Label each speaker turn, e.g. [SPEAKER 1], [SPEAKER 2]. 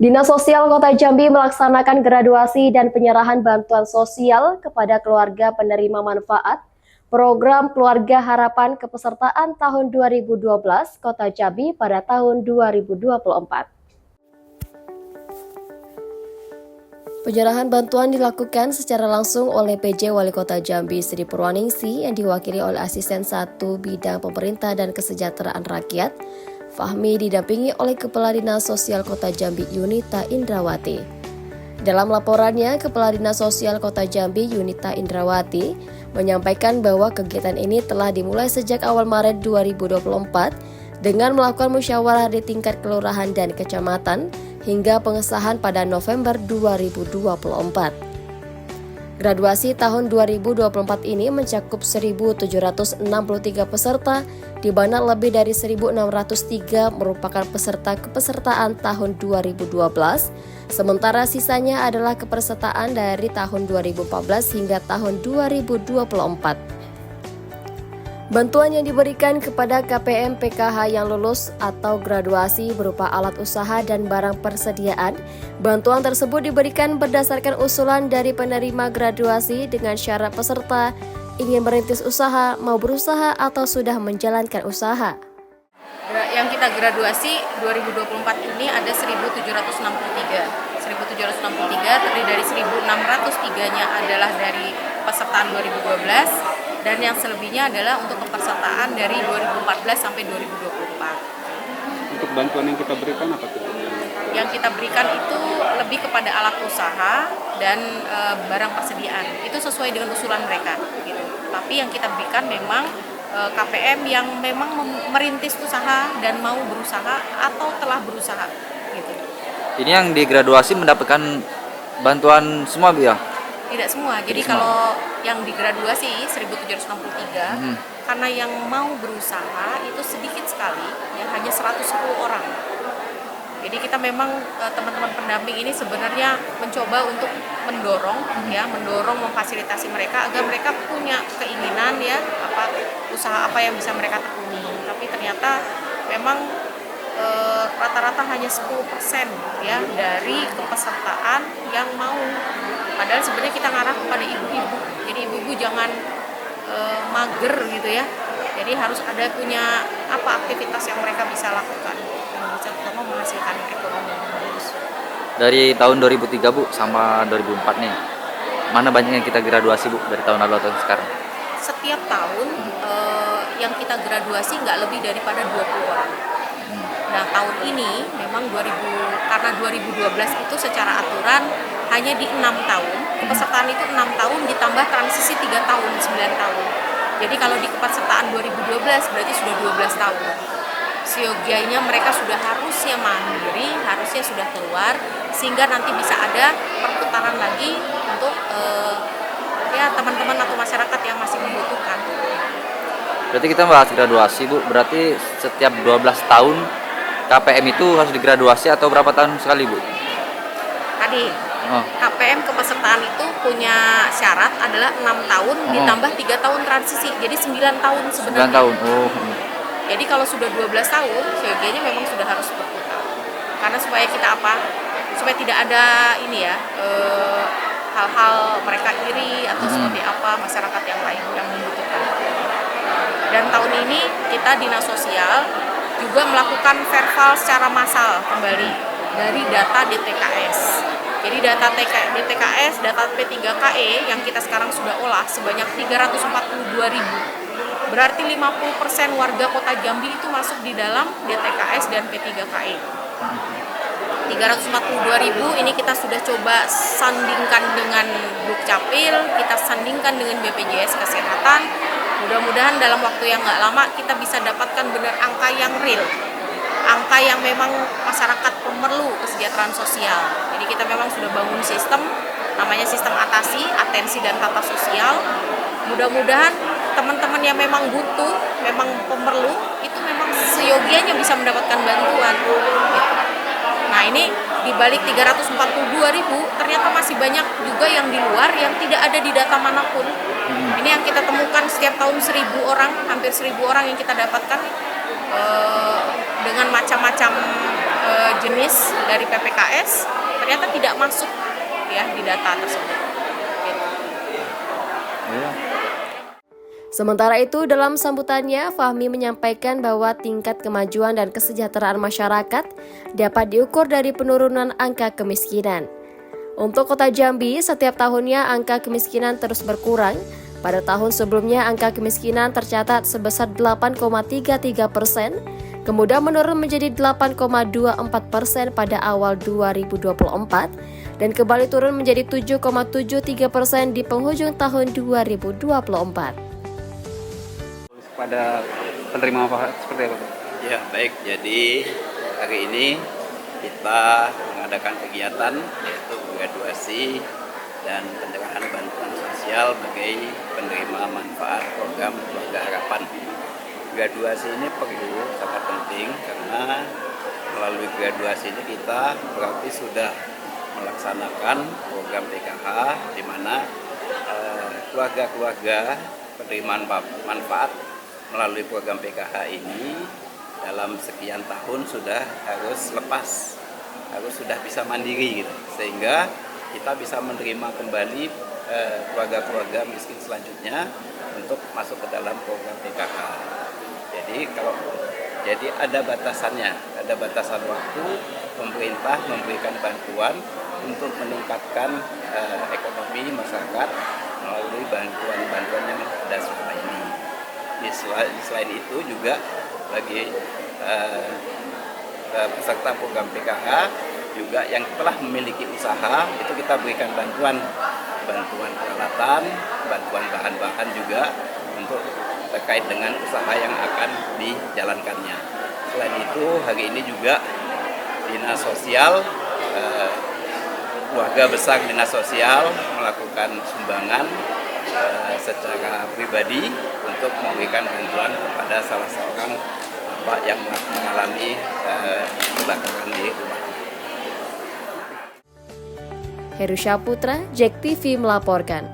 [SPEAKER 1] Dinas Sosial Kota Jambi melaksanakan graduasi dan penyerahan bantuan sosial kepada keluarga penerima manfaat program Keluarga Harapan Kepesertaan tahun 2012 Kota Jambi pada tahun 2024. Penyerahan bantuan dilakukan secara langsung oleh PJ Wali Kota Jambi Sri Purwaningsi yang diwakili oleh Asisten 1 Bidang Pemerintah dan Kesejahteraan Rakyat, Fahmi, didampingi oleh Kepala Dinas Sosial Kota Jambi Yunita Indrawati. Dalam laporannya, Kepala Dinas Sosial Kota Jambi Yunita Indrawati menyampaikan bahwa kegiatan ini telah dimulai sejak awal Maret 2024 dengan melakukan musyawarah di tingkat kelurahan dan kecamatan hingga pengesahan pada November 2024. Graduasi tahun 2024 ini mencakup 1.763 peserta, di mana lebih dari 1.603 merupakan peserta kepesertaan tahun 2012, sementara sisanya adalah kepesertaan dari tahun 2014 hingga tahun 2024. Bantuan yang diberikan kepada KPM PKH yang lulus atau graduasi berupa alat usaha dan barang persediaan. Bantuan tersebut diberikan berdasarkan usulan dari penerima graduasi dengan syarat peserta ingin merintis usaha, mau berusaha, atau sudah menjalankan usaha.
[SPEAKER 2] Yang kita graduasi 2024 ini ada 1.763. 1.763 terdiri dari 1.603-nya adalah dari pesertaan 2012. Dan yang selebihnya adalah untuk kepesertaan dari 2014 sampai 2024.
[SPEAKER 3] Untuk bantuan yang kita berikan apa tuh?
[SPEAKER 2] Yang kita berikan itu lebih kepada alat usaha dan barang persediaan. Itu sesuai dengan usulan mereka. Gitu. Tapi yang kita berikan memang KPM yang memang merintis usaha dan mau berusaha atau telah berusaha. Gitu.
[SPEAKER 4] Ini yang digraduasi mendapatkan bantuan semua, Bu, ya?
[SPEAKER 2] Tidak semua. Jadi kalau yang digraduasi 1.763, karena yang mau berusaha itu sedikit sekali, ya hanya 110 orang. Jadi kita memang teman-teman pendamping ini sebenarnya mencoba untuk mendorong memfasilitasi mereka agar mereka punya keinginan usaha apa yang bisa mereka tekuni. Tapi ternyata memang rata-rata hanya 10% ya dari kepesertaan yang mau. Padahal sebenarnya kita ngarah kepada ibu-ibu. Jadi ibu-ibu jangan mager gitu ya. Jadi harus ada punya aktivitas yang mereka bisa lakukan yang bisa terutama menghasilkan ekonomi yang bagus.
[SPEAKER 4] Dari tahun 2003, Bu, sama 2004 nih, mana banyak yang kita graduasi, Bu, dari tahun lalu atau sekarang?
[SPEAKER 2] Setiap tahun yang kita graduasi nggak lebih daripada 20 orang. Nah tahun ini memang karena 2012 itu secara aturan hanya di 6 tahun, kepesertaan itu 6 tahun ditambah transisi 3 tahun, 9 tahun. Jadi kalau di kepesertaan 2012 berarti sudah 12 tahun. Siogianya mereka sudah harusnya mandiri, harusnya sudah keluar, sehingga nanti bisa ada perputaran lagi untuk teman-teman atau masyarakat yang masih membutuhkan.
[SPEAKER 4] Berarti kita bahas graduasi, Bu, berarti setiap 12 tahun KPM itu harus digraduasi atau berapa tahun sekali, Bu?
[SPEAKER 2] Tadi KPM kepesertaan itu punya syarat adalah 6 tahun ditambah 3 tahun transisi, jadi 9 tahun sebenarnya.
[SPEAKER 4] 9 tahun.
[SPEAKER 2] Jadi kalau sudah 12 tahun, COG-nya memang sudah harus berputar. Karena supaya kita supaya tidak ada hal-hal mereka iri atau seperti apa masyarakat yang lain yang membutuhkan. Dan tahun ini kita Dinas Sosial juga melakukan verval secara massal kembali dari data DTKS. Jadi data DTKS, data P3KE yang kita sekarang sudah olah sebanyak 342.000. Berarti 50% warga Kota Jambi itu masuk di dalam DTKS dan P3KE. 342.000 ini kita sudah coba sandingkan dengan Dukcapil, kita sandingkan dengan BPJS Kesehatan. Mudah-mudahan dalam waktu yang nggak lama kita bisa dapatkan benar angka yang real, angka yang memang masyarakat perlu kesejahteraan sosial. Jadi kita memang sudah bangun sistem, namanya sistem atensi dan tata sosial. Mudah-mudahan teman-teman yang memang butuh, memang pemerlu, itu memang seyogianya bisa mendapatkan bantuan. Nah ini di balik 342.000 ternyata masih banyak juga yang di luar yang tidak ada di data manapun. Ini yang kita temukan setiap tahun 1.000 orang, hampir 1.000 orang yang kita dapatkan dengan macam-macam jenis dari PPKS ternyata tidak masuk ya di data tersebut. Gitu.
[SPEAKER 1] Sementara itu, dalam sambutannya, Fahmi menyampaikan bahwa tingkat kemajuan dan kesejahteraan masyarakat dapat diukur dari penurunan angka kemiskinan. Untuk Kota Jambi, setiap tahunnya angka kemiskinan terus berkurang. Pada tahun sebelumnya, angka kemiskinan tercatat sebesar 8,33%, kemudian menurun menjadi 8,24% pada awal 2024, dan kembali turun menjadi 7,73% di penghujung tahun 2024.
[SPEAKER 3] Pada penerima manfaat seperti apa, Pak?
[SPEAKER 5] Ya, baik. Jadi hari ini kita mengadakan kegiatan yaitu graduasi dan penyerahan bantuan sosial bagi penerima manfaat program Keluarga Harapan. Graduasi ini perlu, sangat penting karena melalui graduasi ini kita berarti sudah melaksanakan program PKH di mana keluarga-keluarga penerima manfaat melalui program PKH ini dalam sekian tahun sudah harus lepas, harus sudah bisa mandiri gitu, sehingga kita bisa menerima kembali keluarga-keluarga miskin selanjutnya untuk masuk ke dalam program PKH. Jadi ada batasannya, ada batasan waktu pemerintah memberikan bantuan untuk meningkatkan ekonomi masyarakat melalui bantuan-bantuan yang ada selama ini. Selain itu juga bagi peserta program PKH juga yang telah memiliki usaha itu kita berikan bantuan peralatan, bantuan bahan-bahan juga untuk terkait dengan usaha yang akan dijalankannya. Selain itu hari ini juga Dinas Sosial, keluarga besar Dinas Sosial melakukan sumbangan secara pribadi untuk memberikan bantuan kepada salah seorang bapak yang mengalami kebakaran di rumah.
[SPEAKER 1] Heru Syaputra, JEK TV melaporkan.